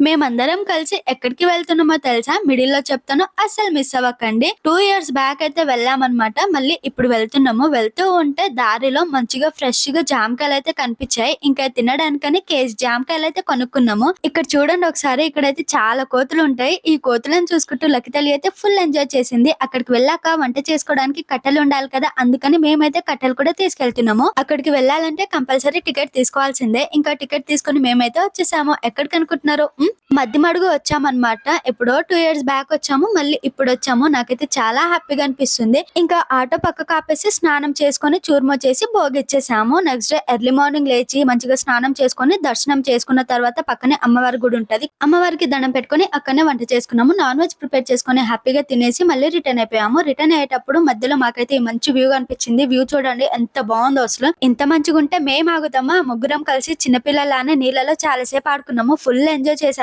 మేమందరం కలిసి ఎక్కడికి వెళ్తున్నామో తెలుసా? మిడిల్‌లో చెప్తాను. అస్సలు మిస్ అవ్వకండి. 2 ఇయర్స్ బ్యాక్ అయితే వెళ్ళామనమాట. మళ్ళీ ఇప్పుడు వెళ్తున్నాము. వెళ్తూ ఉంటే దారిలో మంచిగా ఫ్రెష్‌గా జామకాయలైతే కనిపిచ్చాయి. ఇంకా తినడానికని కేజీ జామకాయలైతే కొనుక్కున్నాము. ఇక్కడ చూడండి ఒకసారి ఇక్కడైతే చాలా కోతులుంటాయి. ఈ కోతులను చూసుకుంటూ లకితల్లి అయితే ఫుల్ ఎంజాయ్ చేసింది. అక్కడికి వెళ్ళాక వంట చేసుకోవడానికి కట్టెలుండాలి కదా! అందుకని మేమైతే కట్టెలు కూడా తీసుకెళ్తున్నాము. అక్కడికి వెళ్ళాలంటే కంపల్సరీ టికెట్ తీసుకోవాల్సిందే. ఇంకా టికెట్ తీసుకొని మేమైతే వచ్చేసాము. ఎక్కడికనుకుంటున్నారు? మద్దిమడుగు వచ్చామనమాట. ఎప్పుడో 2 ఇయర్స్ బ్యాక్ వచ్చాము. మళ్ళీ ఇప్పుడొచ్చాము. నాకైతే చాలా హ్యాపీగా అనిపిస్తుంది. ఇంకా ఆటో పక్కకు ఆపేసి స్నానం చేసుకొని చూర్మో చేసి భోగిచ్చేసాము. నెక్స్ట్ డే ఎర్లీ మార్నింగ్ లేచి మంచిగా స్నానం చేసుకొని దర్శనం చేసుకున్న తర్వాత పక్కనే అమ్మవారి గుడి ఉంటది. అమ్మవారికి దండం పెట్టుకొని అక్కడనే వంట చేసుకున్నాము. నాన్ వెజ్ ప్రిపేర్ చేసుకొని హ్యాపీగా తినేసి మళ్ళీ రిటర్న్ అయిపోయాము. రిటర్న్ అయ్యేటప్పుడు మధ్యలో మాకైతే ఈ మంచి వ్యూ కనిపించింది. వ్యూ చూడండి ఎంత బాగుందో అసలు. ఇంత మంచిగుంటే మేము ఆగుతామా? ముగ్గురం కలిసి చిన్నపిల్లలానే నీళ్ళలో చాలా సేపు ఆడుకున్నాము. ఫుల్ ఎంజాయ్ చేసాం.